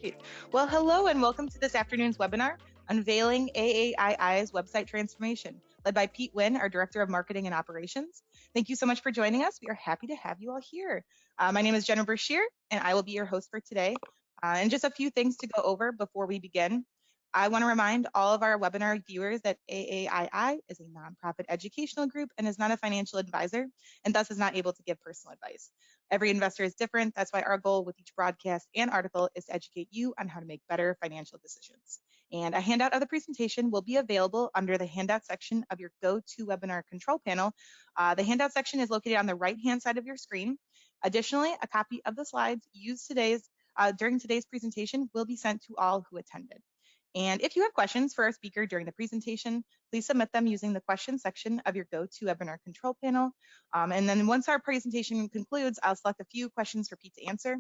Great. Well, hello and welcome to this afternoon's webinar, Unveiling AAII's Website Transformation, led by Pete Nguyen, our Director of Marketing and Operations. Thank you so much for joining us. We are happy to have you all here. My name is Jenna Brashear, and I will be your host for today. And just a few things to go over before we begin. I want to remind all of our webinar viewers that AAII is a nonprofit educational group and is not a financial advisor, and thus is not able to give personal advice. Every investor is different. That's why our goal with each broadcast and article is to educate you on how to make better financial decisions. And a handout of the presentation will be available under the handout section of your GoToWebinar control panel. The handout section is located on the right-hand side of your screen. Additionally, a copy of the slides used during today's presentation will be sent to all who attended. And if you have questions for our speaker during the presentation, please submit them using the questions section of your GoToWebinar control panel. And then once our presentation concludes, I'll select a few questions for Pete to answer.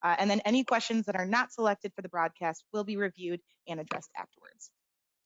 And then any questions that are not selected for the broadcast will be reviewed and addressed afterwards.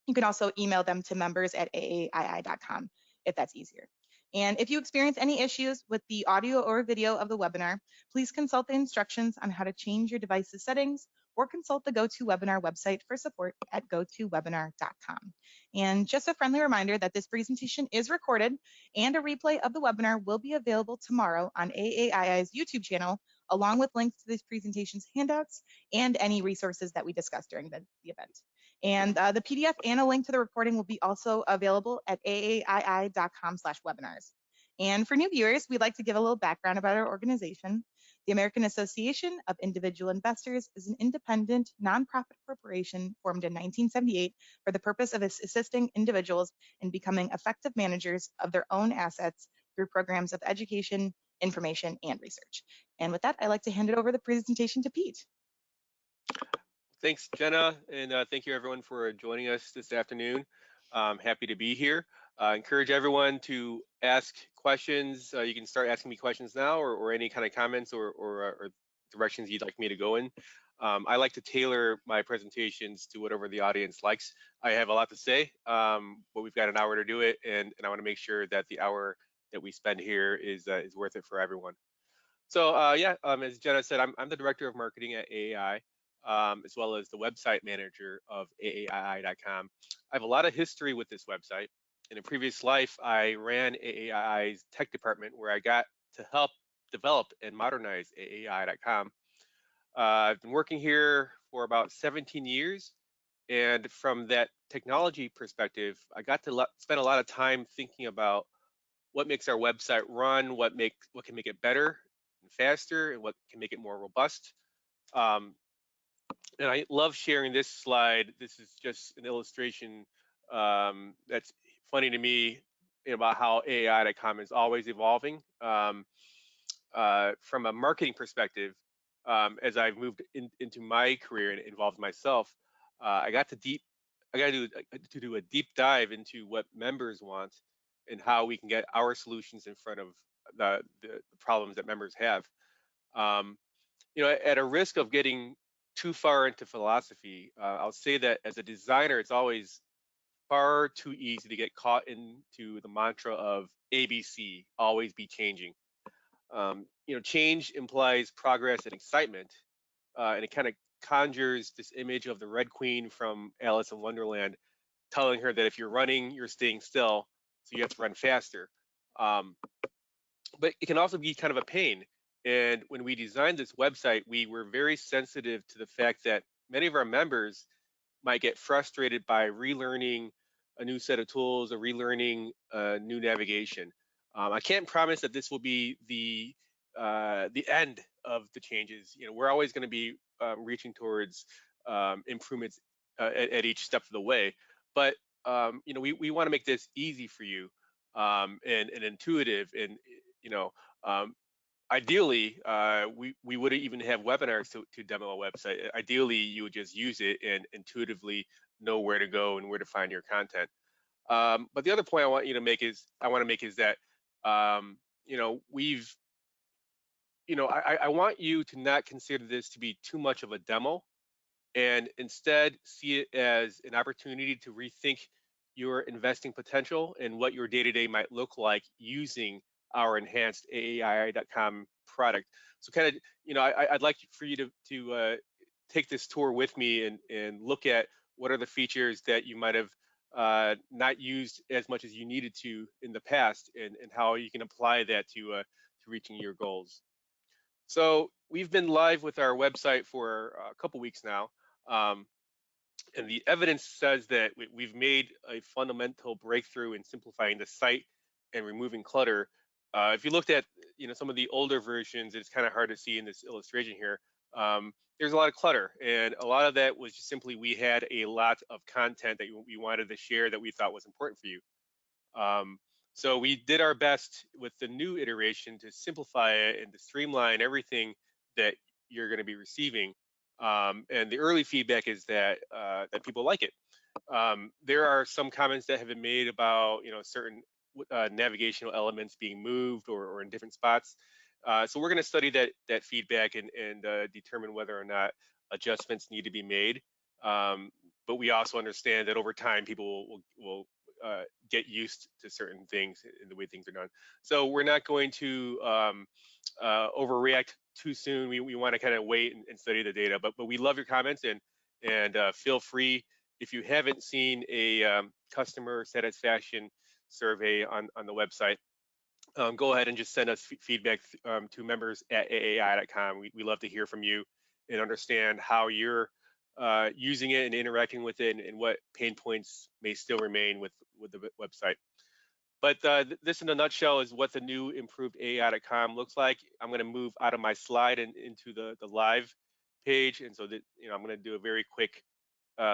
You can also email them to members@aaii.com if that's easier. And if you experience any issues with the audio or video of the webinar, please consult the instructions on how to change your device's settings or consult the GoToWebinar website for support at gotowebinar.com. And just a friendly reminder that this presentation is recorded and a replay of the webinar will be available tomorrow on AAII's YouTube channel, along with links to this presentation's handouts and any resources that we discussed during the event. And the PDF and a link to the recording will be also available at aaii.com/webinars. And for new viewers, we'd like to give a little background about our organization. The American Association of Individual Investors is an independent, nonprofit corporation formed in 1978 for the purpose of assisting individuals in becoming effective managers of their own assets through programs of education, information, and research. And with that, I'd like to hand it over the presentation to Pete. Thanks, Jenna, and thank you everyone for joining us this afternoon. Happy to be here. Encourage everyone to ask questions. You can start asking me questions now, or any kind of comments or directions you'd like me to go in. I like to tailor my presentations to whatever the audience likes. I have a lot to say, but we've got an hour to do it, and I want to make sure that the hour that we spend here is worth it for everyone. So as Jenna said, I'm the Director of Marketing at AAII. As well as the website manager of AAII.com. I have a lot of history with this website. In a previous life, I ran AAII's tech department, where I got to help develop and modernize AAII.com. I've been working here for about 17 years, and from that technology perspective, I got to spend a lot of time thinking about what makes our website run, what can make it better and faster, and what can make it more robust. And I love sharing this slide. This is just an illustration that's funny to me about how AAI.com is always evolving. From a marketing perspective, as I've moved into my career and involved myself, I got to do a deep dive into what members want and how we can get our solutions in front of the problems that members have. At a risk of getting too far into philosophy, I'll say that as a designer, it's always far too easy to get caught into the mantra of ABC, always be changing. Change implies progress and excitement, and it kind of conjures this image of the Red Queen from Alice in Wonderland, telling her that if you're running, you're staying still, so you have to run faster. But it can also be kind of a pain. And when we designed this website, we were very sensitive to the fact that many of our members might get frustrated by relearning a new set of tools or relearning new navigation. I can't promise that this will be the end of the changes. We're always going to be reaching towards improvements at each step of the way. But we want to make this easy for you and intuitive, and ideally, we wouldn't even have webinars to demo a website. Ideally, you would just use it and intuitively know where to go and where to find your content. But the other point I want to make is that I want you to not consider this to be too much of a demo, and instead see it as an opportunity to rethink your investing potential and what your day-to-day might look like using our enhanced AAII.com product. So kind of, I'd like for you to take this tour with me and look at what are the features that you might have not used as much as you needed to in the past, and how you can apply that to reaching your goals. So we've been live with our website for a couple weeks now, um, and the evidence says that we've made a fundamental breakthrough in simplifying the site and removing clutter. If you looked at some of the older versions, it's kind of hard to see in this illustration here. There's a lot of clutter, and a lot of that was just simply we had a lot of content that we wanted to share that we thought was important for you. Um, so we did our best with the new iteration to simplify it and to streamline everything that you're going to be receiving. And the early feedback is that people like it. There are some comments that have been made about certain navigational elements being moved or in different spots. So we're going to study that feedback and determine whether or not adjustments need to be made. But we also understand that over time people will get used to certain things in the way things are done. So we're not going to overreact too soon. We want to kind of wait and study the data. But we love your comments, and feel free, if you haven't seen a customer satisfaction survey on the website, go ahead and just send us feedback to members at AAI.com. We love to hear from you and understand how you're using it and interacting with it, and what pain points may still remain with the website. But this in a nutshell is what the new improved AI.com looks like. I'm going to move out of my slide and into the live page. And so that, I'm going to do a very quick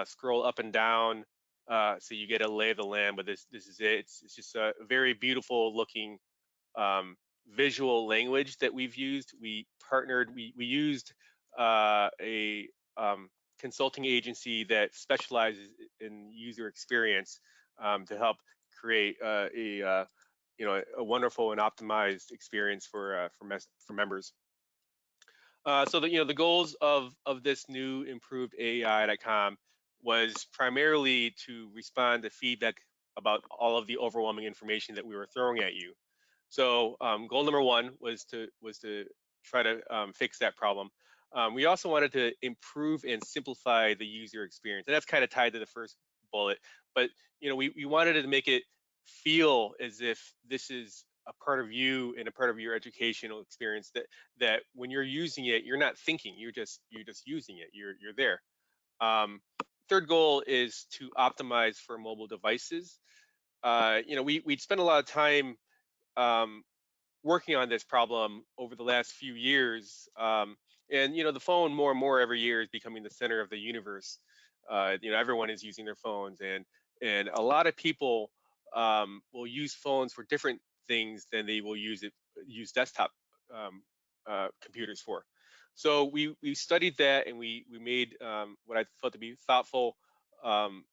scroll up and down so you get a lay of the land. But this is it. It's just a very beautiful looking visual language that we've used. We used a consulting agency that specializes in user experience to help create a wonderful and optimized experience for members. So the goals of this new improved AI.com was primarily to respond to feedback about all of the overwhelming information that we were throwing at you. So goal number one was to try to fix that problem. We also wanted to improve and simplify the user experience, and that's kind of tied to the first bullet. But we wanted to make it feel as if this is a part of you and a part of your educational experience, that when you're using it, you're not thinking, you're just using it. You're there. Third goal is to optimize for mobile devices. We'd spent a lot of time working on this problem over the last few years. And the phone more and more every year is becoming the center of the universe. Everyone is using their phones, and a lot of people will use phones for different things than they will use desktop computers for. So we studied that, and we made what I felt to be thoughtful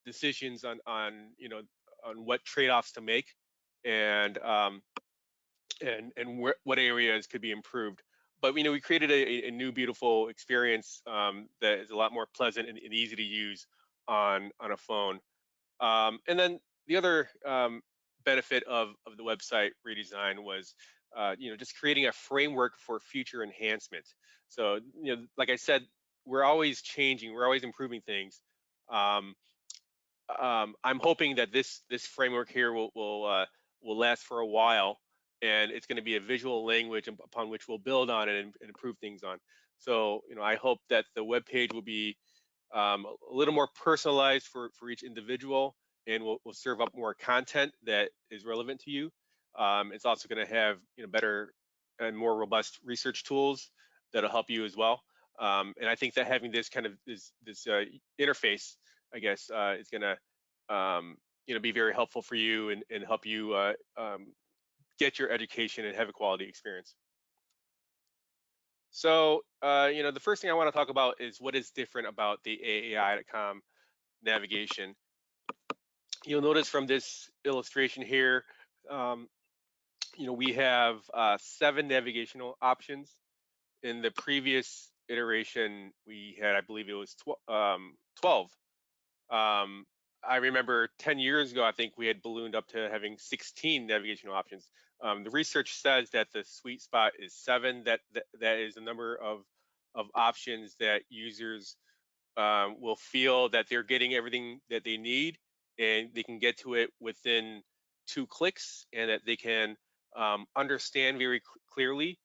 decisions on what trade-offs to make, and what areas could be improved. But we created a new beautiful experience that is a lot more pleasant and easy to use on a phone. And then the other benefit of the website redesign was just creating a framework for future enhancement. So like I said, we're always changing, we're always improving things. I'm hoping that this framework here will last for a while, and it's going to be a visual language upon which we'll build on it and improve things on. So I hope that the web page will be a little more personalized for each individual, and will serve up more content that is relevant to you. It's also going to have better and more robust research tools that'll help you as well. And I think that having this kind of this interface, I guess, is going to be very helpful for you, and help you get your education and have a quality experience. So the first thing I want to talk about is what is different about the AAI.com navigation. You'll notice from this illustration here, we have 7 navigational options. In the previous iteration, we had, I believe it was 12. I remember 10 years ago, I think we had ballooned up to having 16 navigational options. The research says that the sweet spot is 7. That is the number of options that users will feel that they're getting everything that they need, and they can get to it within 2 clicks, and that they can understand very clearly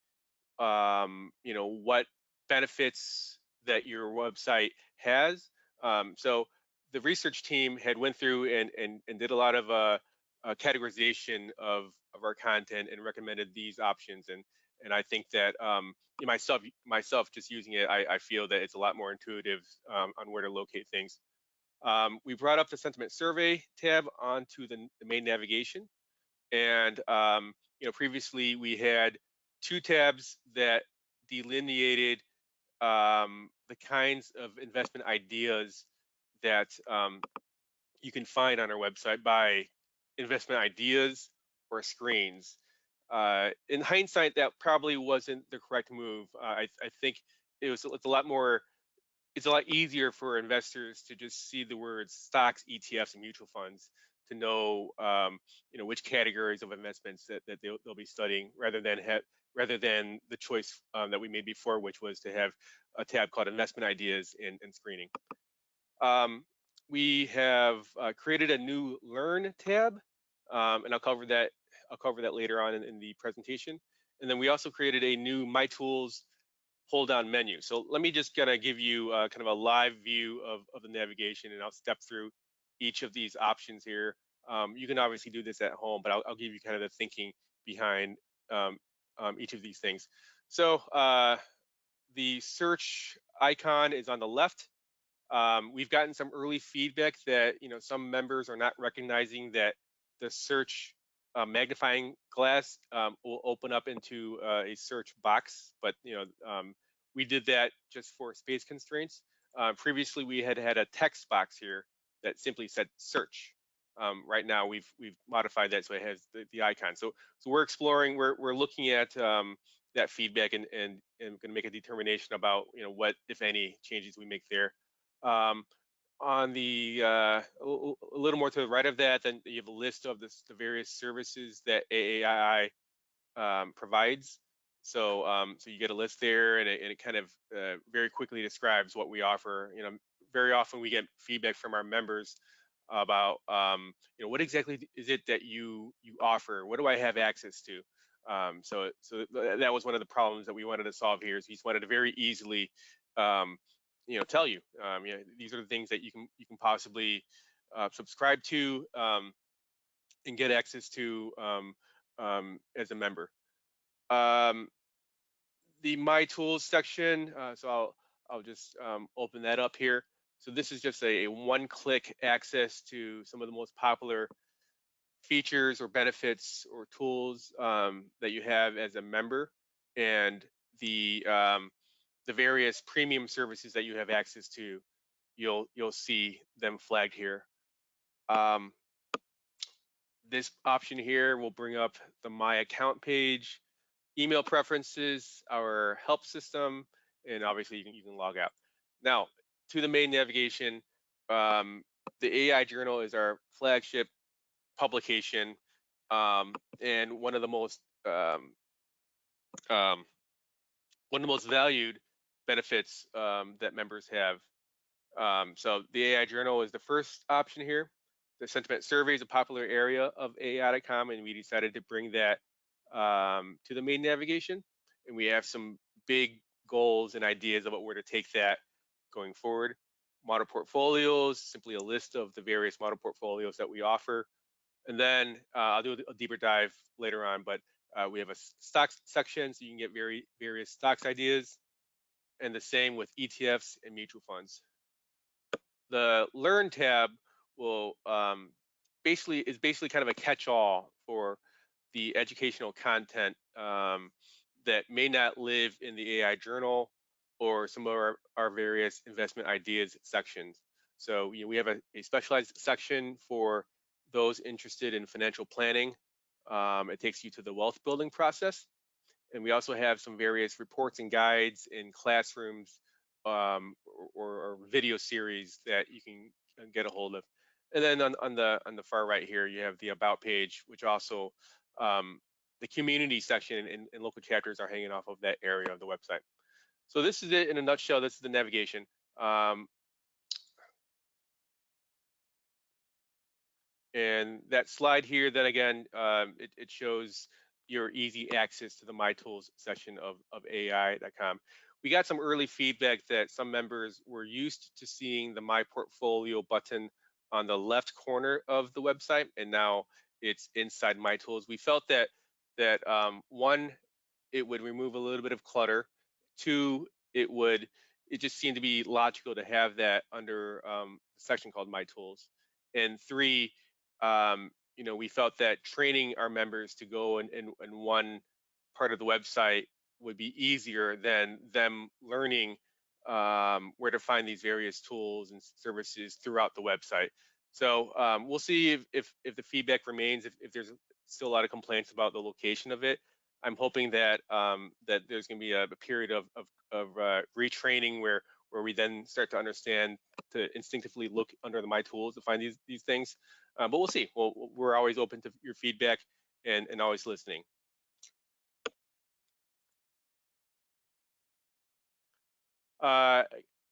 what benefits that your website has. So the research team had went through and did a lot of categorization of our content and recommended these options. And I think that myself just using it, I feel that it's a lot more intuitive on where to locate things. We brought up the sentiment survey tab onto the main navigation. And previously we had 2 tabs that delineated the kinds of investment ideas that you can find on our website by investment ideas or screens. In hindsight, that probably wasn't the correct move. I think it's a lot easier for investors to just see the words stocks, ETFs, and mutual funds to know, which categories of investments that they'll be studying, rather than the choice that we made before, which was to have a tab called investment ideas and screening. We have created a new learn tab, and I'll cover that later on in the presentation. And then we also created a new My Tools pull down menu. So let me just kind of give you kind of a live view of the navigation, and I'll step through each of these options here. You can obviously do this at home, but I'll give you kind of the thinking behind each of these things. So the search icon is on the left. We've gotten some early feedback that some members are not recognizing that the search magnifying glass will open up into a search box, but we did that just for space constraints. Previously, we had a text box here that simply said search. Right now, we've modified that so it has the icon. So we're exploring, we're looking at that feedback and going to make a determination about what, if any, changes we make there. On the a little more to the right of that, then you have a list of the various services that AAII provides. So you get a list there, and it kind of very quickly describes what we offer. Very often we get feedback from our members about what exactly is it that you offer? What do I have access to? So that was one of the problems that we wanted to solve here. Is we just wanted to very easily tell you, these are the things that you can possibly subscribe to and get access to as a member. The My Tools section, so I'll just open that up here. So this is just a one-click access to some of the most popular features or benefits or tools that you have as a member, and the various premium services that you have access to. You'll see them flagged here. This option here will bring up the My Account page, email preferences, our help system, and obviously you can log out. Now, to the main navigation, the AAII Journal is our flagship publication, and one of the most valued benefits that members have. So the AAII Journal is the first option here. The sentiment survey is a popular area of AAII.com, and we decided to bring that to the main navigation. And we have some big goals and ideas about where to take that going forward. Model portfolios, simply a list of the various model portfolios that we offer. And then I'll do a deeper dive later on, but we have a stocks section, so you can get various stocks ideas, and the same with ETFs and mutual funds. The Learn tab will basically kind of a catch-all for the educational content that may not live in the AAII Journal or some of our various investment ideas sections. So we have a specialized section for those interested in financial planning. It takes you to the wealth building process. And we also have some various reports and guides in classrooms or video series that you can get a hold of. And then on the far right here, you have the About page, which also the community section and local chapters are hanging off of that area of the website. So this is it in a nutshell. This is the navigation. And that slide here, then again, it shows your easy access to the My Tools section of AAII.com. We got some early feedback that some members were used to seeing the My Portfolio button on the left corner of the website, and now it's inside My Tools. We felt that one, it would remove a little bit of clutter. Two, it just seemed to be logical to have that under a section called My Tools. And three, we felt that training our members to go in one part of the website would be easier than them learning where to find these various tools and services throughout the website. So we'll see if the feedback remains, if there's still a lot of complaints about the location of it. I'm hoping that that there's going to be a period of retraining where we then start to understand to instinctively look under the My Tools to find these things. But we'll see. We're always open to your feedback and always listening.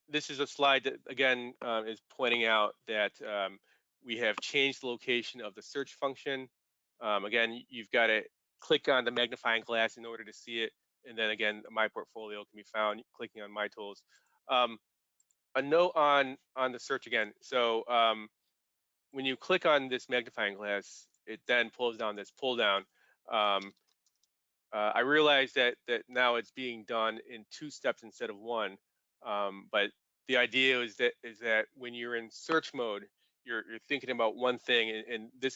This is a slide that, again, is pointing out that we have changed the location of the search function. Again, you've got to click on the magnifying glass in order to see it. And then again, My Portfolio can be found clicking on My Tools. A note on the search again. So when you click on this magnifying glass, it then pulls down this pull down. I realize that now it's being done in 2 steps instead of 1. But the idea is that when you're in search mode, you're thinking about one thing, and this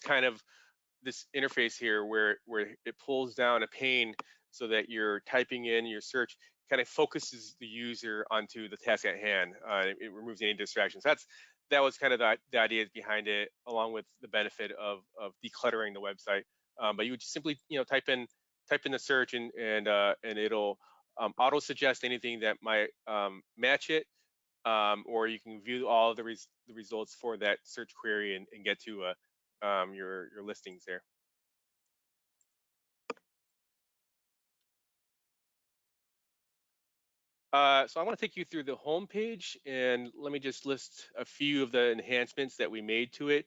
interface here where it pulls down a pane so that you're typing in your search kind of focuses the user onto the task at hand. It removes any distractions. That was kind of the idea behind it, along with the benefit of decluttering the website. But you would just simply type in the search and it'll auto suggest anything that might match it, or you can view all of the results for that search query and get to your listings there. So I want to take you through the home page, and let me just list a few of the enhancements that we made to it.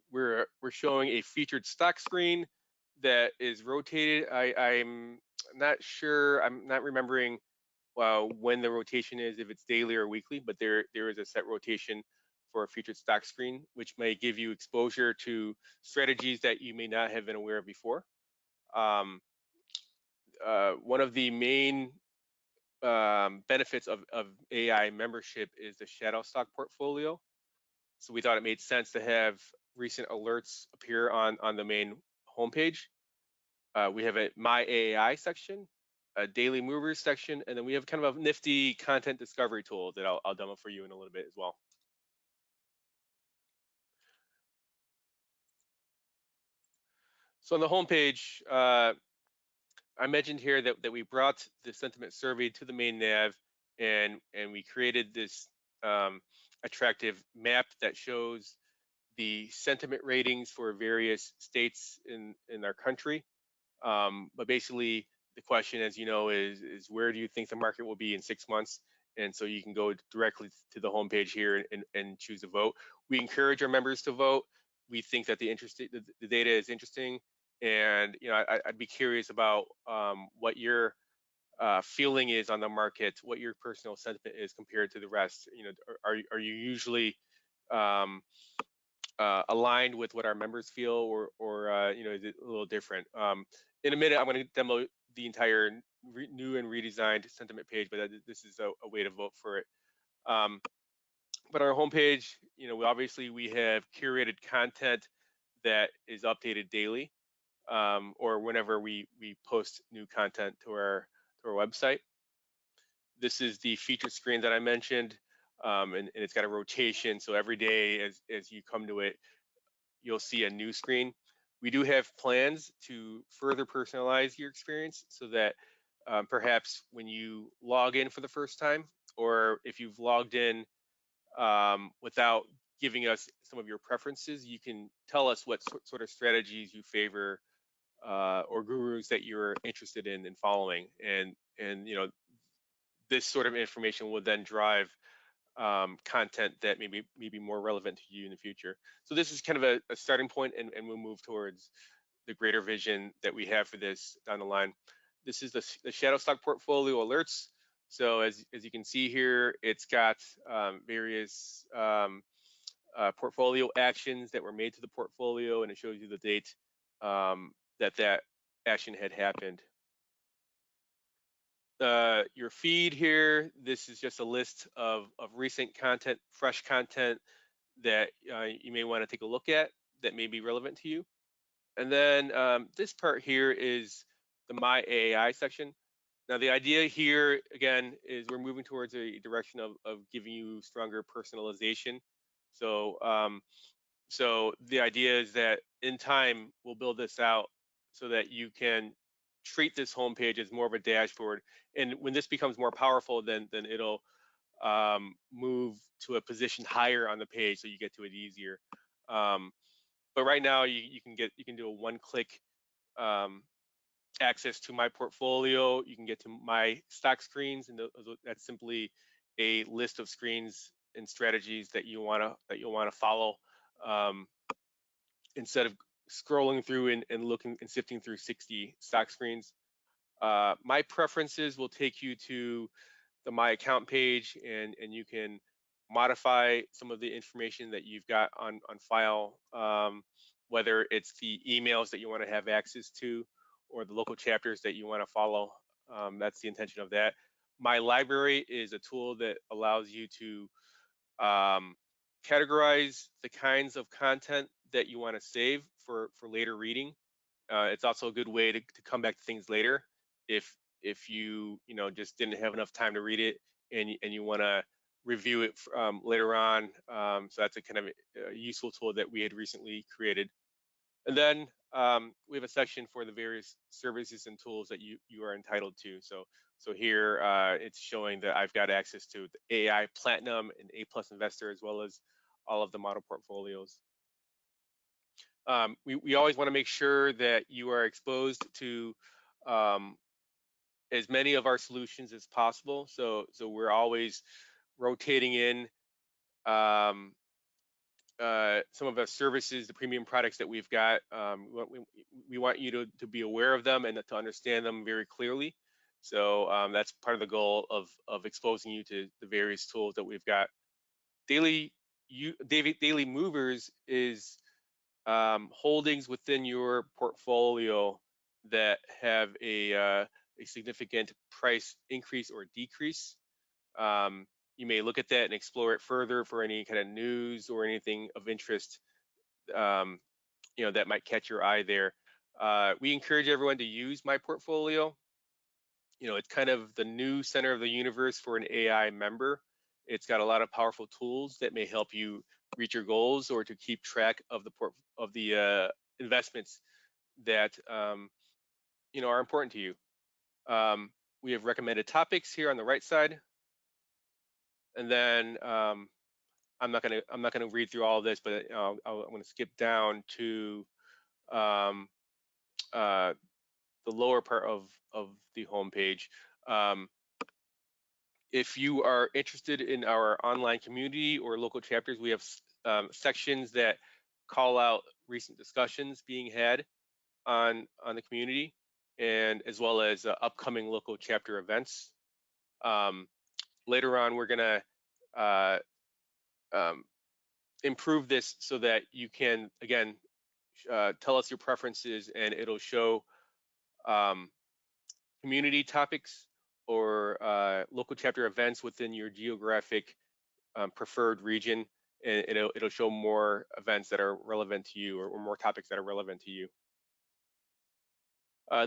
We're showing a featured stock screen that is rotated. I'm not sure. I'm not remembering when the rotation is, if it's daily or weekly, but there is a set rotation for a featured stock screen, which may give you exposure to strategies that you may not have been aware of before. One of the main benefits of AI membership is the shadow stock portfolio. So we thought it made sense to have recent alerts appear on the main homepage. We have a My AAI section, a daily movers section, and then we have kind of a nifty content discovery tool that I'll demo for you in a little bit as well. So on the homepage, I mentioned here that we brought the sentiment survey to the main nav, and we created this attractive map that shows the sentiment ratings for various states in our country. But basically, the question, as you know, is where do you think the market will be in 6 months? And so you can go directly to the homepage here and choose a vote. We encourage our members to vote. We think that the data is interesting, and I'd be curious about what your feeling is on the market, what your personal sentiment is compared to the rest. Are you usually aligned with what our members feel, or is it a little different? In a minute, I'm going to demo the entire new and redesigned sentiment page, but this is a way to vote for it. But our homepage, we have curated content that is updated daily, or whenever we post new content to our website. This is the feature screen that I mentioned, and it's got a rotation. So every day as you come to it, you'll see a new screen. We do have plans to further personalize your experience so that perhaps when you log in for the first time, or if you've logged in without giving us some of your preferences, you can tell us what sort of strategies you favor or gurus that you're interested in following. And this sort of information will then drive content that may be more relevant to you in the future. So this is kind of a starting point, and we'll move towards the greater vision that we have for this down the line. This is the shadow stock portfolio alerts. So as you can see here, it's got various portfolio actions that were made to the portfolio, and it shows you the date that action had happened. Your feed here, this is just a list of recent content, fresh content that you may want to take a look at that may be relevant to you. And then this part here is the My AAI section. Now the idea here, again, is we're moving towards a direction of giving you stronger personalization. So so the idea is that in time, we'll build this out so that you can treat this homepage as more of a dashboard. And when this becomes more powerful, then it'll move to a position higher on the page, so you get to it easier. But right now, you can do a one-click access to my portfolio. You can get to my stock screens, and that's simply a list of screens and strategies that you'll want to follow. Instead of scrolling through and looking and sifting through 60 stock screens. My preferences will take you to the My Account page, and you can modify some of the information that you've got on file, whether it's the emails that you want to have access to or the local chapters that you want to follow. That's the intention of that. My Library is a tool that allows you to categorize the kinds of content that you want to save for later reading. It's also a good way to come back to things later if you just didn't have enough time to read it, and you want to review it later on. So that's a kind of a useful tool that we had recently created. And then we have a section for the various services and tools that you are entitled to. So here it's showing that I've got access to the AI Platinum and A+ Investor, as well as all of the model portfolios. We always want to make sure that you are exposed to as many of our solutions as possible. So we're always rotating in some of our services, the premium products that we've got. We want you to be aware of them and to understand them very clearly. So that's part of the goal of exposing you to the various tools that we've got. Daily movers is holdings within your portfolio that have a significant price increase or decrease. You may look at that and explore it further for any kind of news or anything of interest, that might catch your eye there. We encourage everyone to use my portfolio. It's kind of the new center of the universe for an AI member. It's got a lot of powerful tools that may help you reach your goals or to keep track of the investments that are important to you. We have recommended topics here on the right side, and then I'm not gonna read through all of this, but I'm gonna skip down to the lower part of the homepage. If you are interested in our online community or local chapters, we have sections that call out recent discussions being had on the community, and as well as upcoming local chapter events. Later on, we're gonna improve this so that you can, again, tell us your preferences, and it'll show community topics or local chapter events within your geographic preferred region, and it'll show more events that are relevant to you, or more topics that are relevant to you.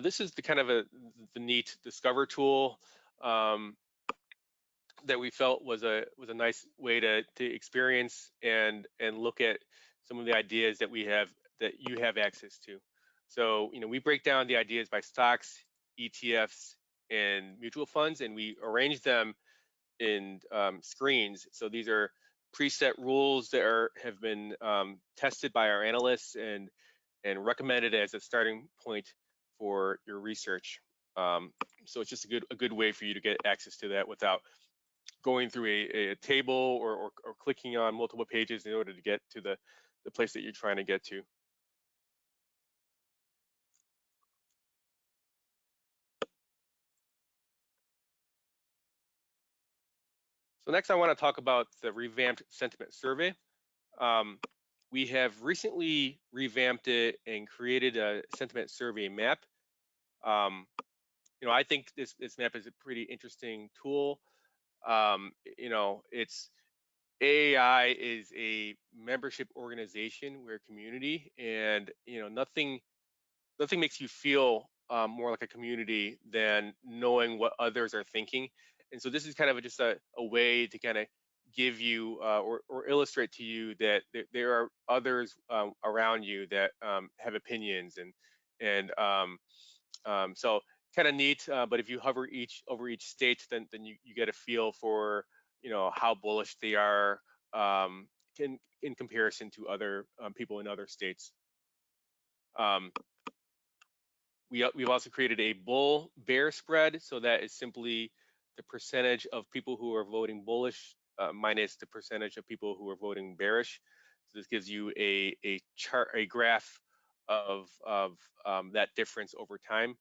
This is the kind of the neat Discover tool that we felt was a nice way to experience and look at some of the ideas that you have access to. So we break down the ideas by stocks, ETFs, and mutual funds, and we arrange them in screens. So these are preset rules that have been tested by our analysts and recommended as a starting point for your research. So it's just a good way for you to get access to that without going through a table or clicking on multiple pages in order to get to the place that you're trying to get to. So next I want to talk about the revamped sentiment survey. We have recently revamped it and created a sentiment survey map. I think this map is a pretty interesting tool. It's AAI is a membership organization. We're a community, and nothing makes you feel more like a community than knowing what others are thinking. And so this is kind of just a way to kind of give you or illustrate to you that there are others around you that have opinions, and so kind of neat. But if you hover over each state, then you get a feel for how bullish they are in comparison to other people in other states. We've also created a bull bear spread, so that is simply the percentage of people who are voting bullish minus the percentage of people who are voting bearish. So this gives you a chart, a graph of that difference over time,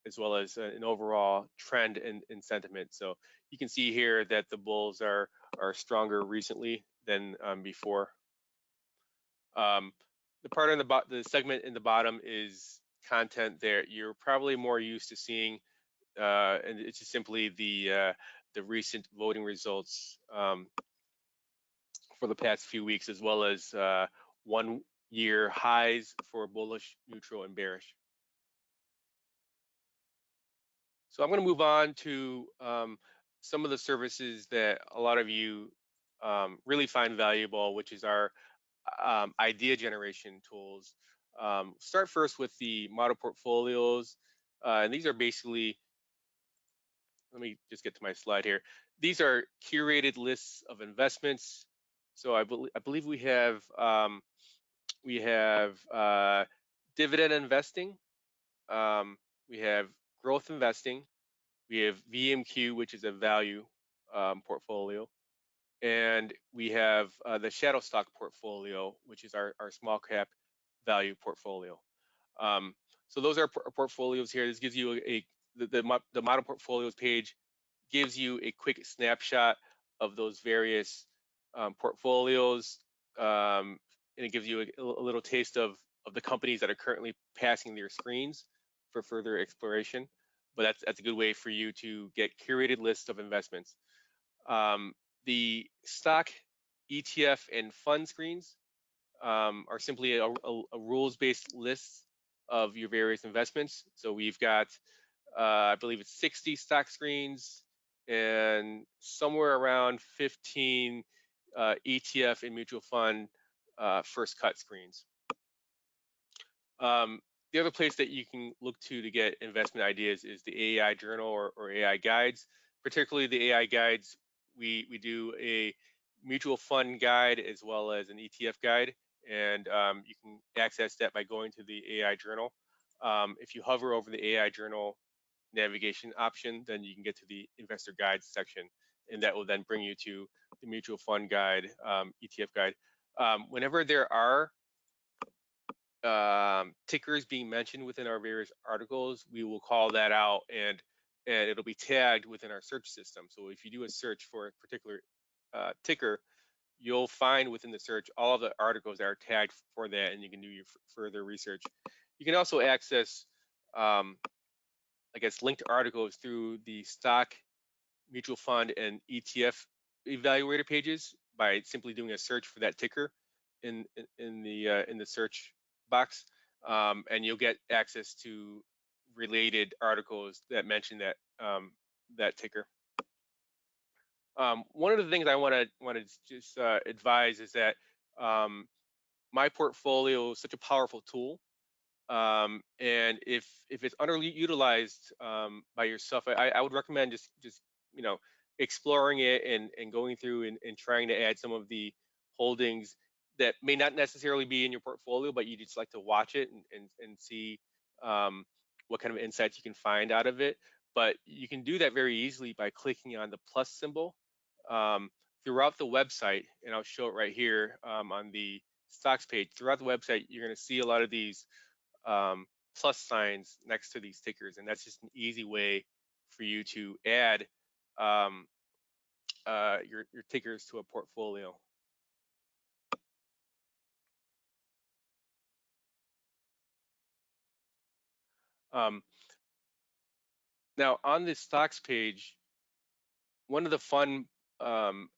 as well as an overall trend in sentiment. So you can see here that the bulls are stronger recently than before. The part on the segment in the bottom is content that you're probably more used to seeing, and it's just simply the recent voting results for the past few weeks, as well as 1-year highs for bullish, neutral, and bearish. So I'm going to move on to some of the services that a lot of you really find valuable, which is our idea generation tools. Start first with the model portfolios. And these are basically, let me just get to my slide here. These are curated lists of investments. So I believe we have dividend investing, we have growth investing, we have VMQ, which is a value portfolio, and we have the shadow stock portfolio, which is our small cap value portfolio. So those are portfolios here. This gives you the model portfolios page gives you a quick snapshot of those various portfolios, and it gives you a little taste of the companies that are currently passing their screens for further exploration. But that's a good way for you to get curated lists of investments. The stock, ETF, and fund screens are simply a rules-based list of your various investments. So we've got, I believe it's 60 stock screens and somewhere around 15 ETF and mutual fund first cut screens. The other place that you can look to get investment ideas is the AAI journal or AI guides. Particularly the AI guides, we do a mutual fund guide as well as an ETF guide, and you can access that by going to the AI journal. If you hover over the AI journal navigation option, then you can get to the investor guides section, and that will then bring you to the mutual fund guide, ETF guide. Whenever there are tickers being mentioned within our various articles, we will call that out, and it'll be tagged within our search system. So if you do a search for a particular ticker, you'll find within the search all of the articles that are tagged for that, and you can do your further research. You can also access, I guess, linked articles through the stock, mutual fund, and ETF evaluator pages by simply doing a search for that ticker in the search box, and you'll get access to related articles that mention that that ticker. One of the things I want to just advise is that my portfolio is such a powerful tool, and if it's underutilized by yourself, I would recommend just exploring it and going through and trying to add some of the holdings that may not necessarily be in your portfolio, but you just like to watch it and see what kind of insights you can find out of it. But you can do that very easily by clicking on the plus symbol throughout the website, and I'll show it right here on the stocks page. Throughout the website, you're going to see a lot of these plus signs next to these tickers, and that's just an easy way for you to add um, your tickers to a portfolio. Now on the stocks page, one of the fun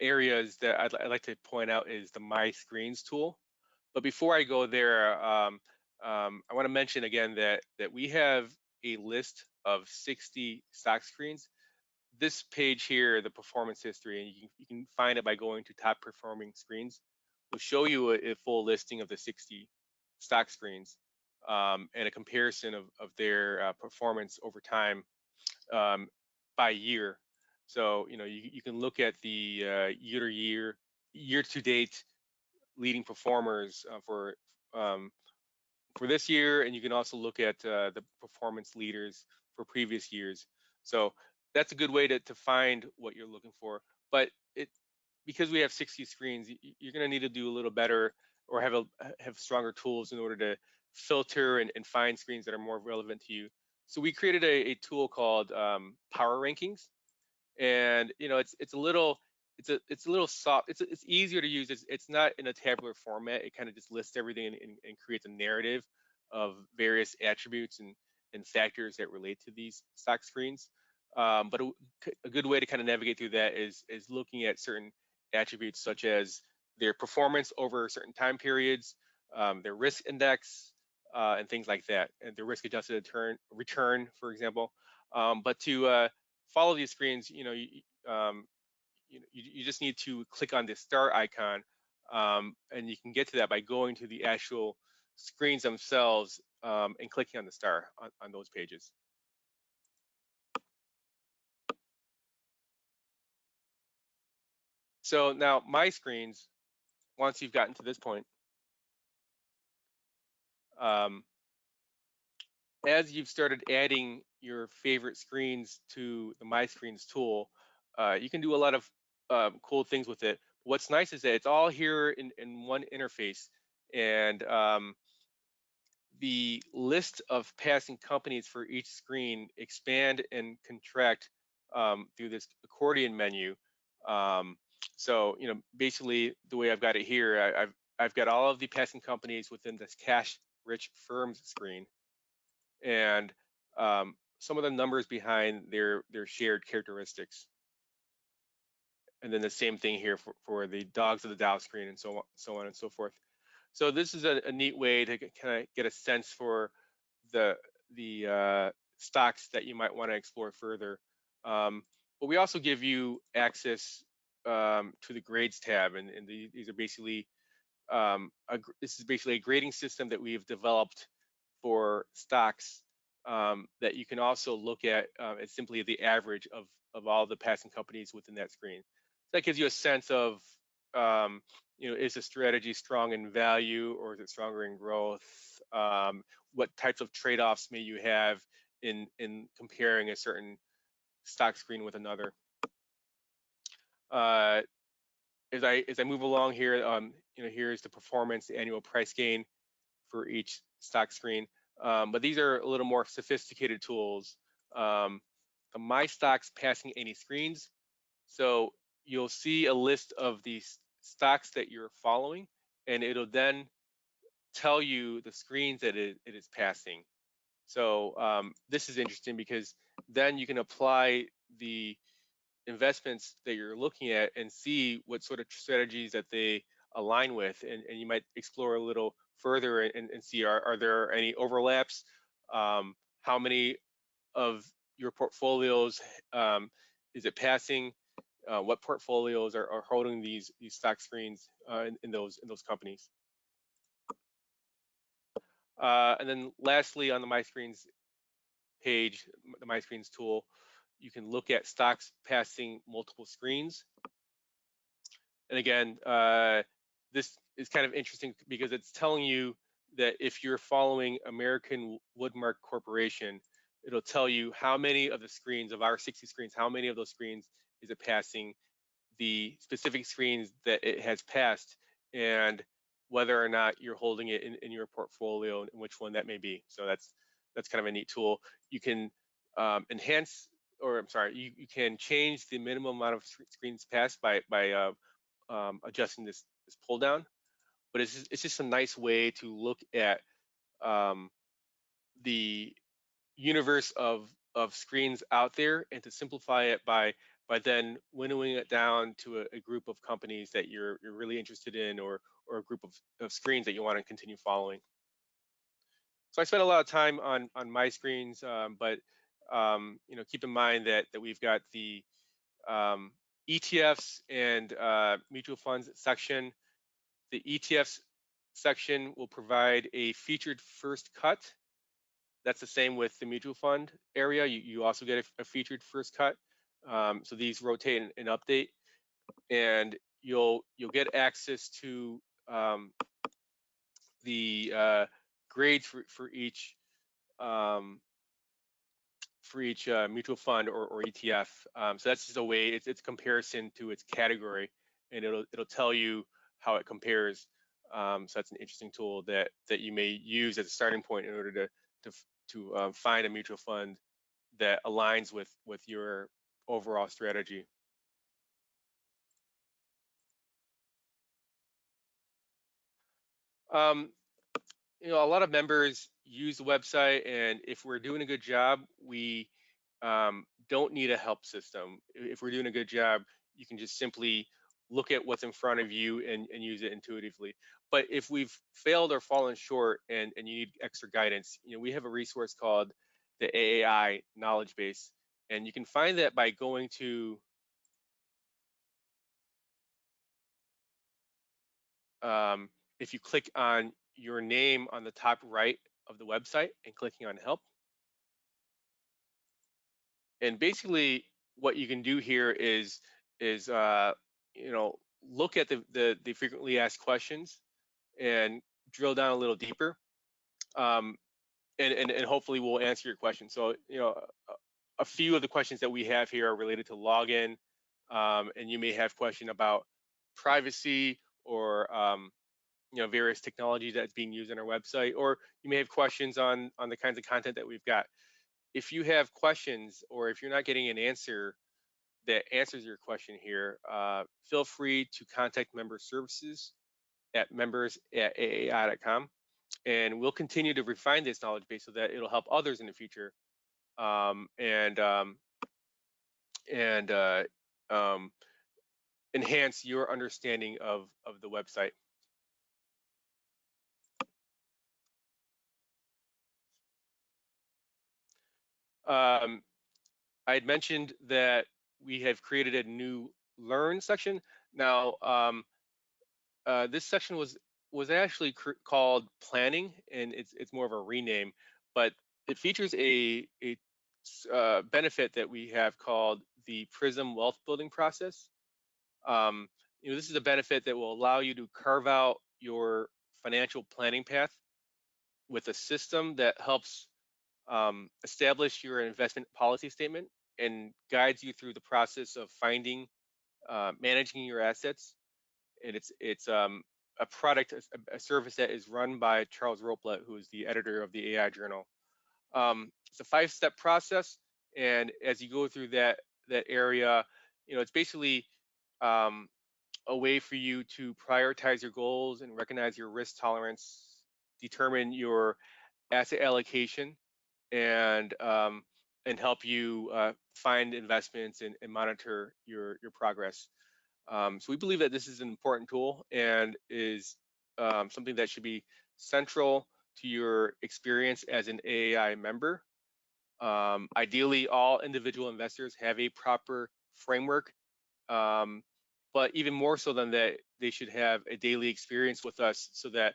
areas that I'd like to point out is the My Screens tool. But before I go there, I want to mention again that we have a list of 60 stock screens. This page here, the performance history, and you can find it by going to top performing screens, will show you a full listing of the 60 stock screens and a comparison of their performance over time by year. So you can look at the year to date leading performers um, for this year, and you can also look at the performance leaders for previous years. So that's a good way to find what you're looking for. But because we have 60 screens, you're going to need to do a little better or have stronger tools in order to filter and find screens that are more relevant to you. So we created a tool called Power Rankings, and it's a little soft. It's easier to use. It's not in a tabular format. It kind of just lists everything and creates a narrative of various attributes and factors that relate to these stock screens. But a good way to kind of navigate through that is looking at certain attributes such as their performance over certain time periods, their risk index, and things like that, and their risk adjusted return, for example. But to follow these screens, you just need to click on the star icon, and you can get to that by going to the actual screens themselves and clicking on the star on those pages. So now my screens, once you've gotten to this point, as you've started adding your favorite screens to the My Screens tool, you can do a lot of cool things with it. What's nice is that it's all here in one interface, and the list of passing companies for each screen expand and contract through this accordion menu. So basically the way I've got it here, I've got all of the passing companies within this cash-rich firms screen, and some of the numbers behind their shared characteristics. And then the same thing here for the dogs of the Dow screen, and so on and so forth. So this is a neat way to kind of get a sense for the stocks that you might want to explore further. But we also give you access to the grades tab, and these are basically this is basically a grading system that we have developed for stocks that you can also look at as simply the average of all the passing companies within that screen. So that gives you a sense of is the strategy strong in value or is it stronger in growth? What types of trade-offs may you have in comparing a certain stock screen with another? As I move along here, here's the performance, the annual price gain for each stock screen. But these are a little more sophisticated tools. The My Stocks passing any screens. So you'll see a list of these stocks that you're following, and it'll then tell you the screens that it is passing. So this is interesting because then you can apply the investments that you're looking at and see what sort of strategies that they align with, and you might explore a little further and see are there any overlaps, how many of your portfolios is it passing, what portfolios are holding these stock screens in those companies. And then lastly, on the My Screens page, the My Screens tool, you can look at stocks passing multiple screens. And again, this is kind of interesting because it's telling you that if you're following American Woodmark Corporation, it'll tell you how many of the screens of our 60 screens, how many of those screens is it passing the specific screens that it has passed and whether or not you're holding it in your portfolio and which one that may be. So that's kind of a neat tool. You can enhance, or I'm sorry, you can change the minimum amount of screens passed by adjusting this pull down. But it's just a nice way to look at um, the universe of screens out there and to simplify it by then winnowing it down to a group of companies that you're really interested in, or a group of screens that you want to continue following. So I spent a lot of time on my screens, but keep in mind that we've got the ETFs and mutual funds section. The ETFs section will provide a featured first cut. That's the same with the mutual fund area. You also get a featured first cut. So these rotate and update, and you'll get access to the grades um, for each mutual fund or ETF. So that's just a way, it's comparison to its category, and it'll tell you how it compares. So that's an interesting tool that you may use as a starting point in order to find a mutual fund that aligns with your overall strategy. Um, a lot of members use the website, and if we're doing a good job, we don't need a help system. If we're doing a good job, you can just simply look at what's in front of you and use it intuitively. But if we've failed or fallen short and you need extra guidance, we have a resource called the AAI knowledge base, and you can find that by going to if you click on your name on the top right of the website and clicking on help. And basically what you can do here is look at the frequently asked questions and drill down a little deeper, um, and hopefully we'll answer your question. So a few of the questions that we have here are related to login, and you may have question about privacy or various technology that's being used on our website, or you may have questions on the kinds of content that we've got. If you have questions, or if you're not getting an answer that answers your question here, feel free to contact member services at members@aai.com, and we'll continue to refine this knowledge base so that it'll help others in the future, and enhance your understanding of the website. Um, I had mentioned that we have created a new Learn section. Now, this section was actually called Planning, and it's more of a rename, but it features a benefit that we have called the Prism Wealth Building Process. This is a benefit that will allow you to carve out your financial planning path with a system that helps establish your investment policy statement and guides you through the process of finding, managing your assets. And it's a product, a service that is run by Charles Roplet, who is the editor of the AI Journal. It's a 5-step process, and as you go through that area, it's basically a way for you to prioritize your goals and recognize your risk tolerance, determine your asset allocation, and help you find investments and monitor your progress. So we believe that this is an important tool and is something that should be central to your experience as an AAI member. Ideally, all individual investors have a proper framework, but even more so than that, they should have a daily experience with us so that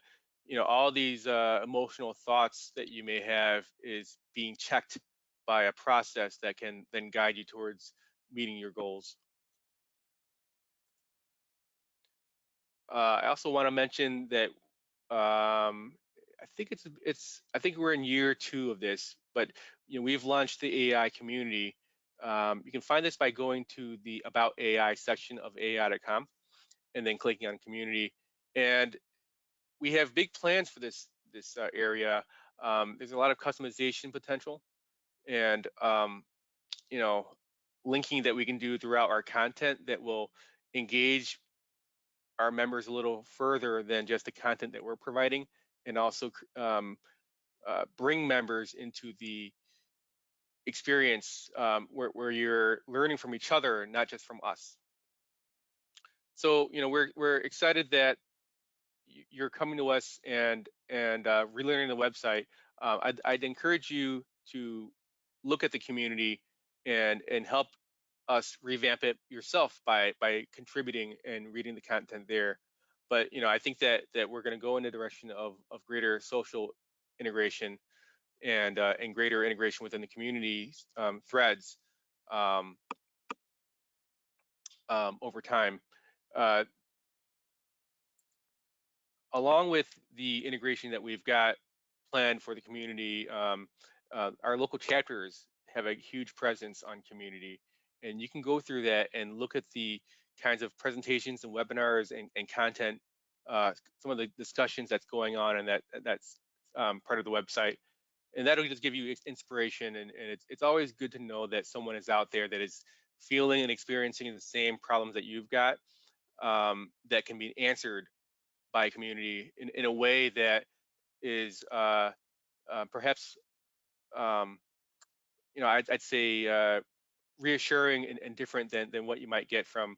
all these emotional thoughts that you may have is being checked by a process that can then guide you towards meeting your goals. I also want to mention that I think we're in year 2 of this, but we've launched the AI community, You can find this by going to the About AI section of AAI.com and then clicking on Community. And we have big plans for this area. There's a lot of customization potential, and you know, linking that we can do throughout our content that will engage our members a little further than just the content that we're providing, and also bring members into the experience where you're learning from each other, not just from us. So we're excited that you're coming to us and relearning the website. I'd encourage you to look at the community and help us revamp it yourself by contributing and reading the content there. But I think that we're going to go in the direction of greater social integration and greater integration within the community threads um, over time. Uh, Along with the integration that we've got planned for the community, our local chapters have a huge presence on community, and you can go through that and look at the kinds of presentations and webinars and content, some of the discussions that's going on, and that's part of the website, and that'll just give you inspiration. And it's always good to know that someone is out there that is feeling and experiencing the same problems that you've got, that can be answered by a community in a way that is perhaps um, I'd say reassuring and different than what you might get from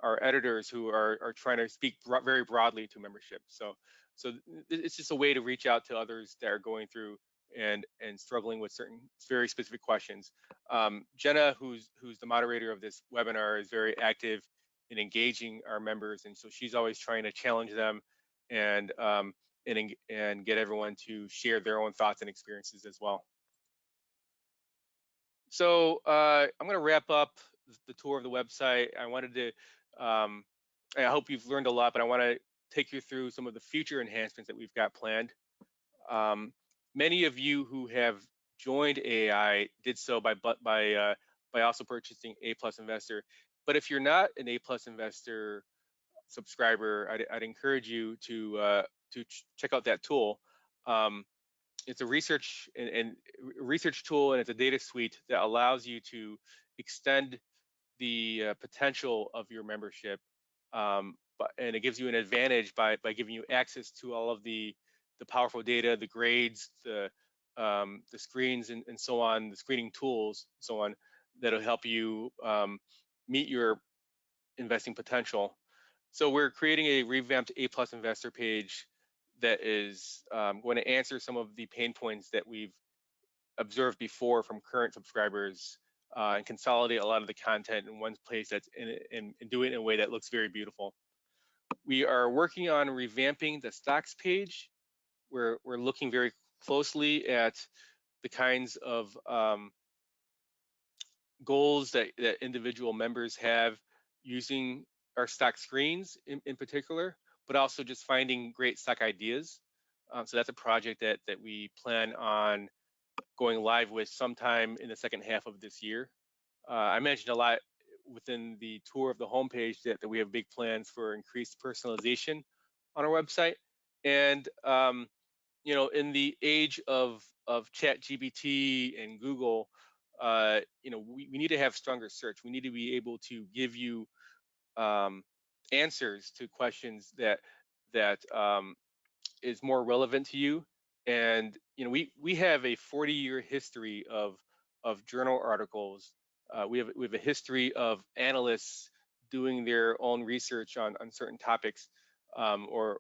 our editors who are trying to speak very broadly to membership. So it's just a way to reach out to others that are going through and struggling with certain very specific questions. Jenna, who's the moderator of this webinar, is very active in engaging our members, and so she's always trying to challenge them and and get everyone to share their own thoughts and experiences as well. So I'm going to wrap up the tour of the website. I wanted to, I hope you've learned a lot, but I want to take you through some of the future enhancements that we've got planned. Um, Many of you who have joined AAI did so by also purchasing A Plus Investor. But if you're not an A Plus Investor subscriber, I'd encourage you to check out that tool. Um, it's a research and research tool, and it's a data suite that allows you to extend the potential of your membership, and it gives you an advantage by giving you access to all of the powerful data, the grades, the screens, and so on, the screening tools, and so on, that'll help you meet your investing potential. So we're creating a revamped A Plus Investor page that is going to answer some of the pain points that we've observed before from current subscribers, and consolidate a lot of the content in one place that's and do it in a way that looks very beautiful. We are working on revamping the stocks page. We're looking very closely at the kinds of goals that individual members have using our stock screens in particular, but also just finding great stock ideas. So that's a project that we plan on going live with sometime in the second half of this year. I mentioned a lot within the tour of the homepage that we have big plans for increased personalization on our website. And in the age of Chat GPT and Google, we need to have stronger search. We need to be able to give you answers to questions that is more relevant to you. And we have a 40-year history of journal articles. We have a history of analysts doing their own research on certain topics, or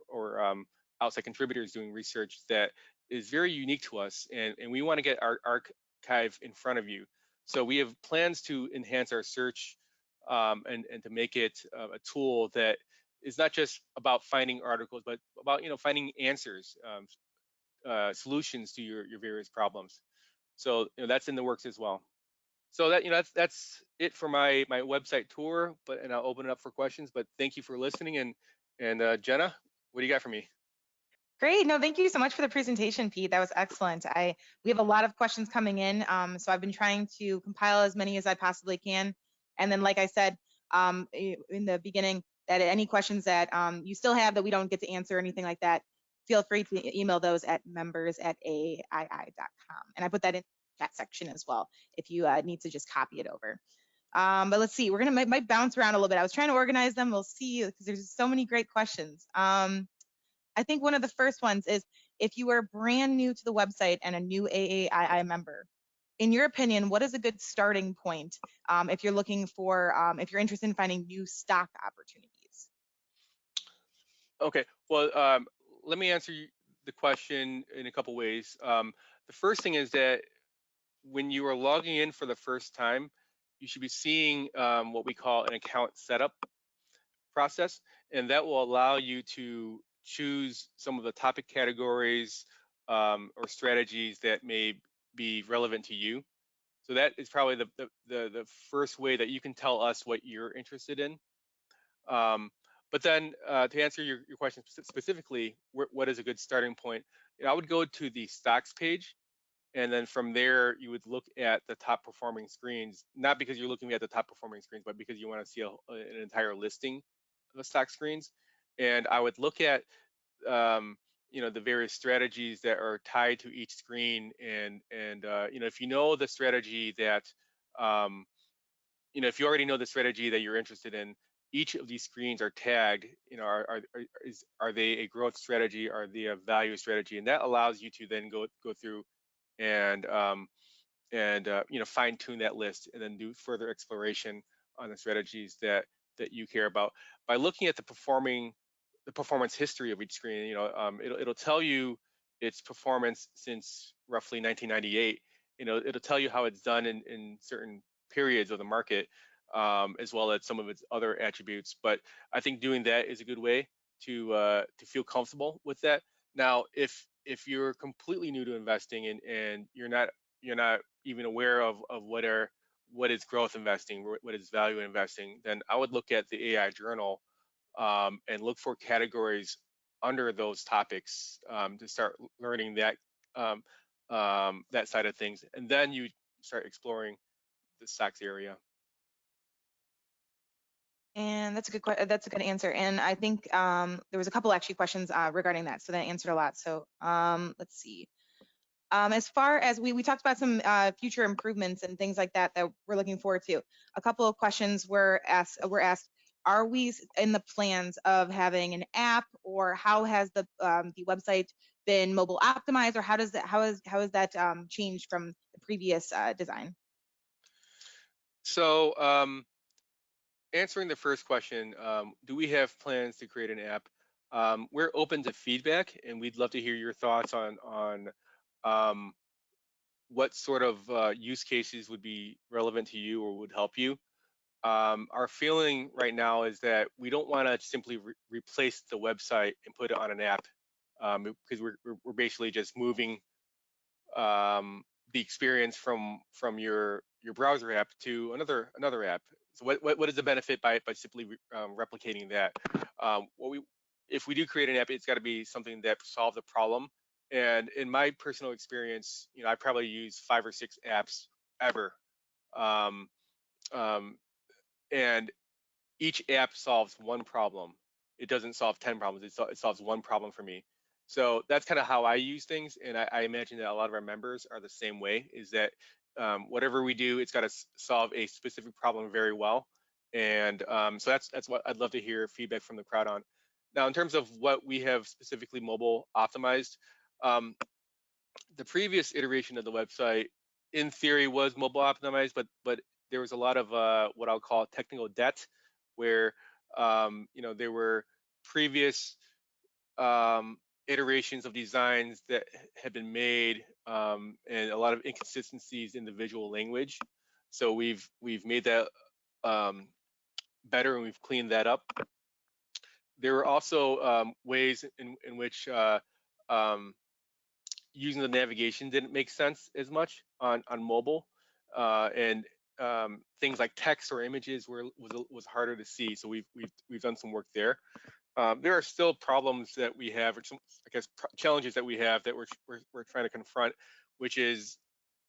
outside contributors doing research that is very unique to us, and we want to get our archive in front of you. So we have plans to enhance our search, and to make it a tool that is not just about finding articles, but about finding answers, solutions to your various problems. So that's in the works as well. So that's it for my website tour. And I'll open it up for questions. But thank you for listening. And Jenna, what do you got for me? Great. No, thank you so much for the presentation, Pete. That was excellent. We have a lot of questions coming in, so I've been trying to compile as many as I possibly can. And then, like I said in the beginning, that any questions that you still have that we don't get to answer or anything like that, feel free to email those at members@aaii.com. And I put that in that section as well if you need to just copy it over. But let's see, we're gonna might bounce around a little bit. I was trying to organize them. We'll see because there's so many great questions. I think one of the first ones is if you are brand new to the website and a new AAII member, in your opinion, what is a good starting point if you're looking for, if you're interested in finding new stock opportunities? Okay, well, let me answer the question in a couple ways. The first thing is that when you are logging in for the first time, you should be seeing what we call an account setup process, and that will allow you to choose some of the topic categories or strategies that may be relevant to you. So that is probably the first way that you can tell us what you're interested in. But then to answer your question specifically, what is a good starting point? I would go to the stocks page, and then from there you would look at the top performing screens, not because you're looking at the top performing screens, but because you want to see an entire listing of the stock screens. And I would look at the various strategies that are tied to each screen, and if you know the strategy that um, if you already know the strategy that you're interested in, each of these screens are tagged. Are they a growth strategy? Are they a value strategy? And that allows you to then go through and fine tune that list and then do further exploration on the strategies that you care about by looking at the performance history of each screen. It'll tell you its performance since roughly 1998. It'll tell you how it's done in certain periods of the market, as well as some of its other attributes. But I think doing that is a good way to feel comfortable with that. Now, if you're completely new to investing and you're not even aware of what is growth investing, what is value investing, then I would look at the AI journal and look for categories under those topics to start learning um, that side of things, and then you start exploring the stocks area. And that's a good answer. And I think there was a couple actually questions regarding that, so that answered a lot. So let's see. As far as we talked about some future improvements and things like that that we're looking forward to. A couple of questions were asked. Are we in the plans of having an app, or how has the website been mobile optimized, or how has that changed from the previous design? So answering the first question, do we have plans to create an app? We're open to feedback, and we'd love to hear your thoughts on um, what sort of use cases would be relevant to you or would help you. Our feeling right now is that we don't want to simply replace the website and put it on an app, because we're basically just moving the experience from your browser app to another app. So what is the benefit by simply replicating that? If we do create an app, it's got to be something that solves a problem. And in my personal experience, I probably use 5 or 6 apps ever, um, um, and each app solves one problem. It doesn't solve 10 problems. It solves one problem for me. So that's kind of how I use things, and I imagine that a lot of our members are the same way. Is that whatever we do, it's got to solve a specific problem very well, and so that's what I'd love to hear feedback from the crowd on. Now, in terms of what we have specifically mobile optimized, um, the previous iteration of the website, in theory, was mobile optimized, but there was a lot of what I'll call technical debt, where there were previous iterations of designs that had been made, and a lot of inconsistencies in the visual language. So we've made that better, and we've cleaned that up. There were also ways in which um, using the navigation didn't make sense as much on mobile, and things like text or images was harder to see. So we've done some work there. there are still problems that we have, or some, I guess, challenges that we have that we're trying to confront, which is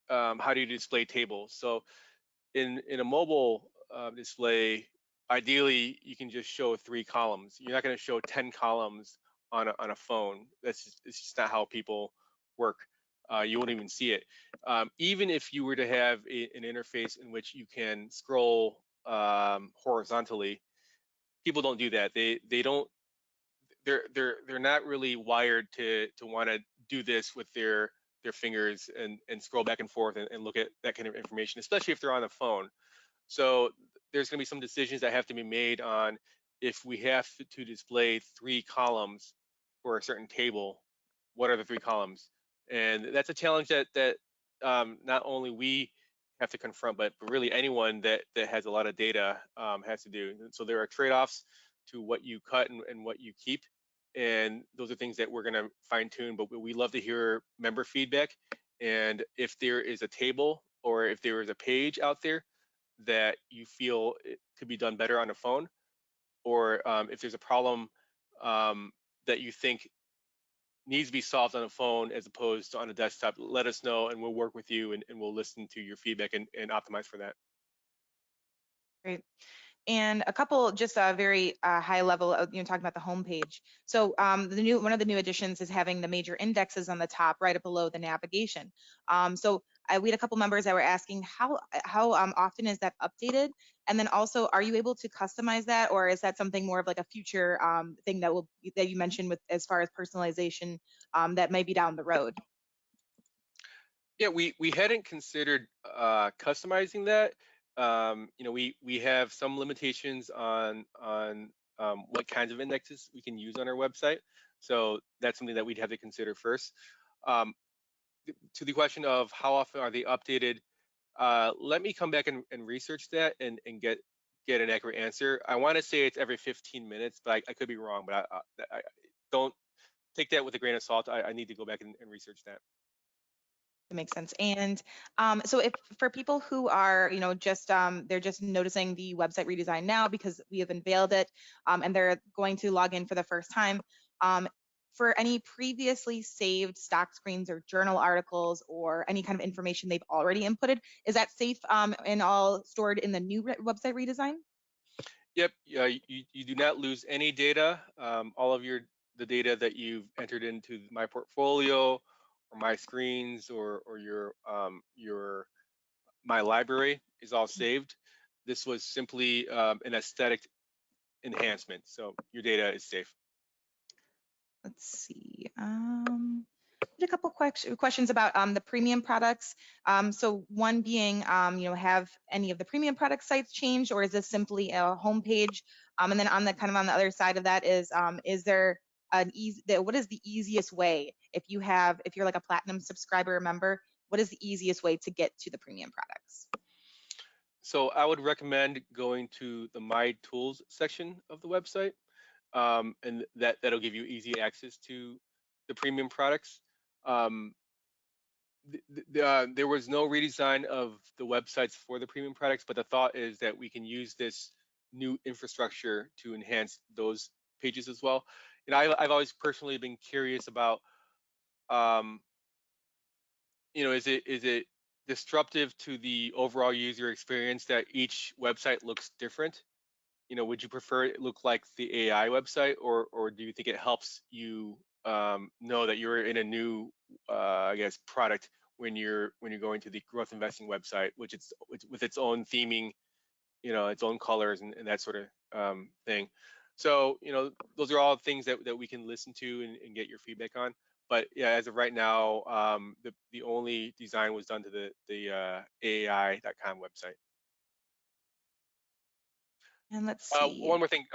how do you display tables? So in a mobile display, ideally you can just show 3 columns. You're not going to show 10 columns on a phone. It's just not how people work. You won't even see it. Even if you were to have an interface in which you can scroll horizontally, people don't do that. They don't. They're not really wired to want to do this with their fingers and scroll back and forth and look at that kind of information, especially if they're on the phone. So there's going to be some decisions that have to be made on if we have to display 3 columns for a certain table, what are the 3 columns? And that's a challenge that not only we have to confront, but really anyone that has a lot of data has to do. And so there are trade-offs to what you cut and what you keep. And those are things that we're going to fine tune, but we love to hear member feedback. And if there is a table or if there is a page out there that you feel it could be done better on a phone, or if there's a problem that you think needs to be solved on a phone as opposed to on a desktop, let us know and we'll work with you and we'll listen to your feedback and optimize for that. Great. And a couple just very high level, talking about the homepage. So one of the new additions is having the major indexes on the top, right up below the navigation. So we had a couple members that were asking how often is that updated, and then also are you able to customize that, or is that something more of like a future thing that you mentioned with as far as personalization that may be down the road? Yeah, we hadn't considered customizing that. We have some limitations on what kinds of indexes we can use on our website. So that's something that we'd have to consider first. Um, to the question of how often are they updated, let me come back and research that and get an accurate answer. I want to say it's every 15 minutes, but I could be wrong. But I don't take that with a grain of salt. I need to go back and research that. That makes sense. And so if for people who are, just they're just noticing the website redesign now because we have unveiled it, and they're going to log in for the first time, for any previously saved stock screens or journal articles or any kind of information they've already inputted, is that safe and all stored in the new website redesign? Yep, you do not lose any data. All of the data that you've entered into my portfolio or my screens or your my library is all saved. This was simply an aesthetic enhancement, so your data is safe. Let's see. A couple questions about the premium products. So one being, have any of the premium product sites changed, or is this simply a homepage? And then on the on the other side of that is there what is the easiest way if you're like a platinum subscriber or member, what is the easiest way to get to the premium products? So I would recommend going to the My Tools section of the website, and that'll give you easy access to the premium products. Um, there was no redesign of the websites for the premium products, but the thought is that we can use this new infrastructure to enhance those pages as well. I've always personally been curious about, um, is it disruptive to the overall user experience that each website looks different? Would you prefer it look like the AI website, or do you think it helps you know that you're in a new, I guess, product when you're going to the growth investing website, which it's with its own theming, its own colors and that sort of thing. So, those are all things that we can listen to and get your feedback on. But yeah, as of right now, the only design was done to the AAI.com website. And let's see. One more thing,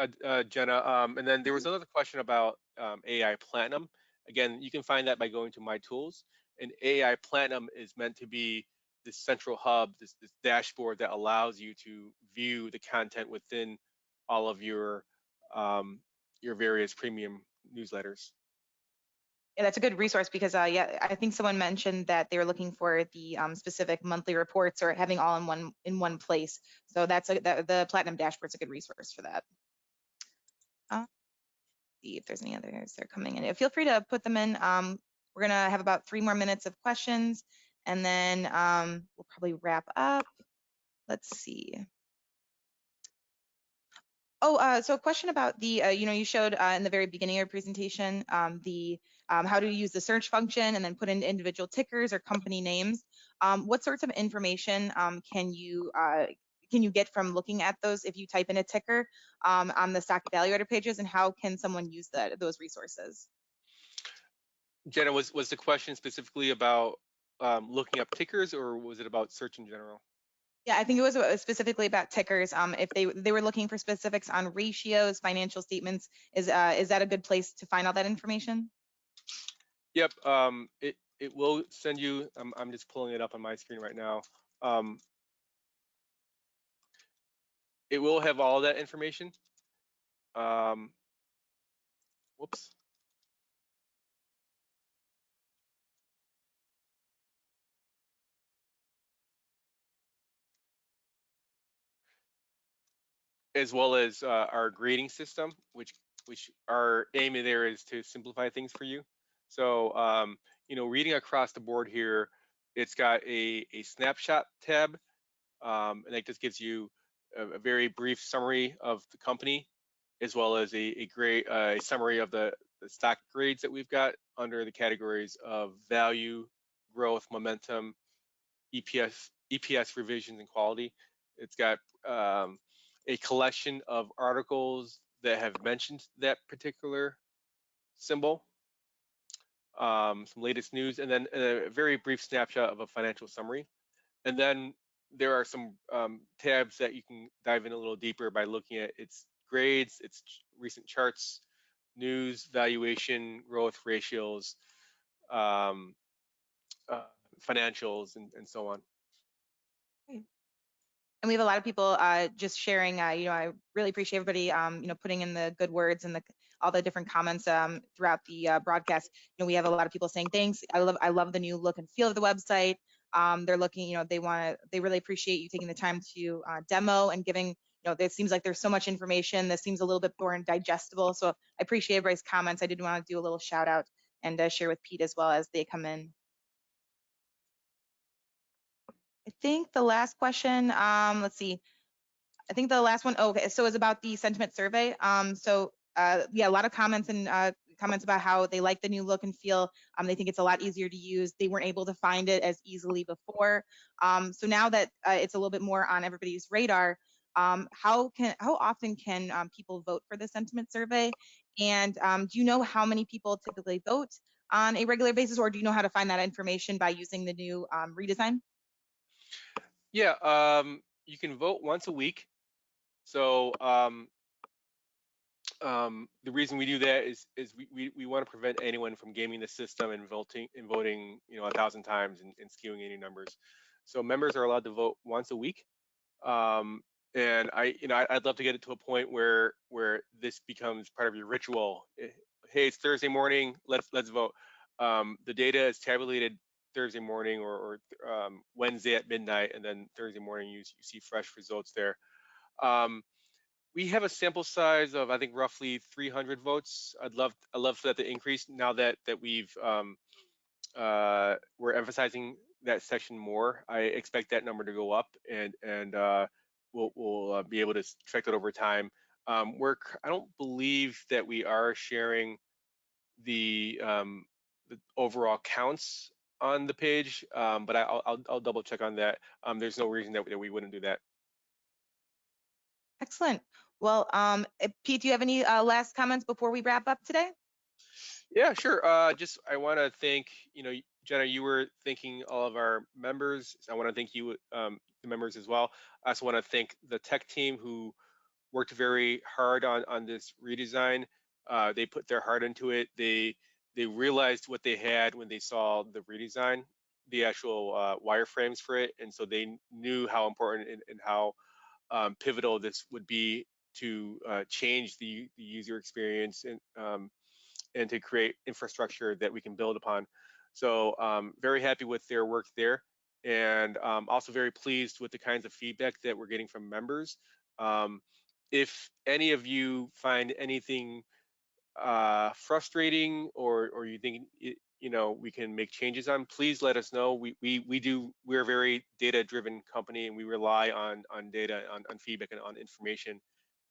Jenna, and then there was another question about AI Platinum. Again, you can find that by going to My Tools. And AI Platinum is meant to be this central hub, this dashboard that allows you to view the content within all of your various premium newsletters. Yeah, that's a good resource because yeah, I think someone mentioned that they were looking for the specific monthly reports or having all in one place. So the Platinum dashboard's a good resource for that. Uh, see if there's any others that are coming in. Feel free to put them in. We're gonna have about 3 more minutes of questions, and then we'll probably wrap up. Let's see. Oh, so a question about the, you showed in the very beginning of your presentation the how to use the search function and then put in individual tickers or company names. What sorts of information can you get from looking at those if you type in a ticker on the stock evaluator pages, and how can someone use those resources? Jenna, was the question specifically about looking up tickers, or was it about search in general? Yeah, I think it was specifically about tickers. If they were looking for specifics on ratios, financial statements, is that a good place to find all that information? Yep. It will send you. I'm just pulling it up on my screen right now. It will have all that information. Whoops. As well as our grading system, which our aim in there is to simplify things for you. So reading across the board here, it's got a snapshot tab, and that just gives you a very brief summary of the company, as well as a great summary of the stock grades that we've got under the categories of value, growth, momentum, EPS revisions, and quality. It's got a collection of articles that have mentioned that particular symbol, some latest news, and then a very brief snapshot of a financial summary. And then there are some tabs that you can dive in a little deeper by looking at its grades, its recent charts, news, valuation, growth ratios, um, financials, and so on. And we have a lot of people just sharing. I really appreciate everybody, putting in the good words and all the different comments throughout the broadcast. We have a lot of people saying thanks. I love the new look and feel of the website. They're looking, they really appreciate you taking the time to demo and giving. It seems like there's so much information. This seems a little bit more digestible. So I appreciate everybody's comments. I did want to do a little shout out and share with Pete as well as they come in. I think the last question, let's see. I think the last one, okay, so it's about the sentiment survey. Yeah, a lot of comments and comments about how they like the new look and feel. They think it's a lot easier to use. They weren't able to find it as easily before. So now that it's a little bit more on everybody's radar, how often can people vote for the sentiment survey? And do you know how many people typically vote on a regular basis, or do you know how to find that information by using the new redesign? Yeah, you can vote once a week. So the reason we do that is we want to prevent anyone from gaming the system and voting 1,000 times and skewing any numbers. So members are allowed to vote once a week. And I'd love to get it to a point where this becomes part of your ritual. Hey, it's Thursday morning. Let's vote. The data is tabulated Thursday morning or Wednesday at midnight, and then Thursday morning you see fresh results there. We have a sample size of, I think, roughly 300 votes. I'd love for that to increase now that we're emphasizing that section more. I expect that number to go up, and we'll be able to track that over time. I don't believe that we are sharing the overall counts on the page, but I'll double check on that. There's no reason that we wouldn't do that. Excellent. Well, Pete, do you have any last comments before we wrap up today? Yeah, sure. I want to thank, Jenna, you were thanking all of our members. I want to thank you, the members as well. I also want to thank the tech team who worked very hard on this redesign. They put their heart into it. They realized what they had when they saw the redesign, the actual wireframes for it, and so they knew how important and how pivotal this would be to change the user experience and to create infrastructure that we can build upon. So very happy with their work there, and also very pleased with the kinds of feedback that we're getting from members. If any of you find anything frustrating or you think we can make changes on, please let us know. We're a very data driven company, and we rely on data, on feedback, and on information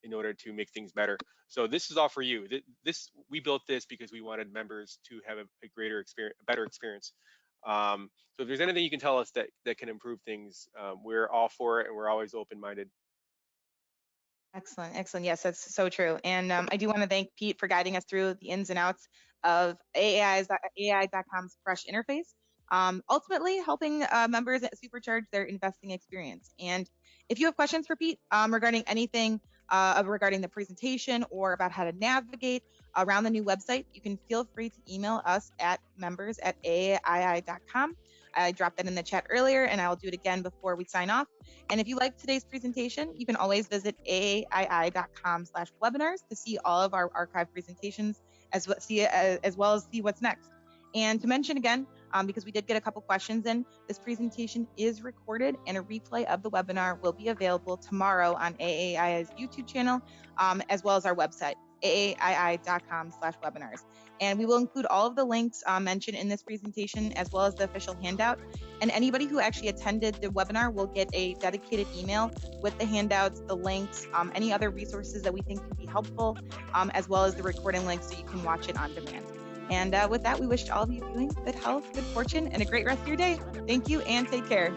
in order to make things better. So this is all for you. We built this because we wanted members to have a greater experience, a better experience. So if there's anything you can tell us that can improve things, we're all for it, and we're always open-minded. Excellent, excellent. Yes, that's so true. And I do want to thank Pete for guiding us through the ins and outs of AAI.com's fresh interface, ultimately helping members supercharge their investing experience. And if you have questions for Pete regarding anything regarding the presentation or about how to navigate around the new website, you can feel free to email us at members@aaii.com. I dropped that in the chat earlier, and I'll do it again before we sign off. And if you like today's presentation, you can always visit aaii.com/webinars to see all of our archived presentations, as well as see what's next. And to mention again, because we did get a couple questions in, this presentation is recorded, and a replay of the webinar will be available tomorrow on AAII's YouTube channel, as well as our website, aaii.com/webinars. And we will include all of the links mentioned in this presentation, as well as the official handout. And anybody who actually attended the webinar will get a dedicated email with the handouts, the links, any other resources that we think can be helpful, as well as the recording links so you can watch it on demand. And with that, we wish all of you viewing good health, good fortune, and a great rest of your day. Thank you, and take care.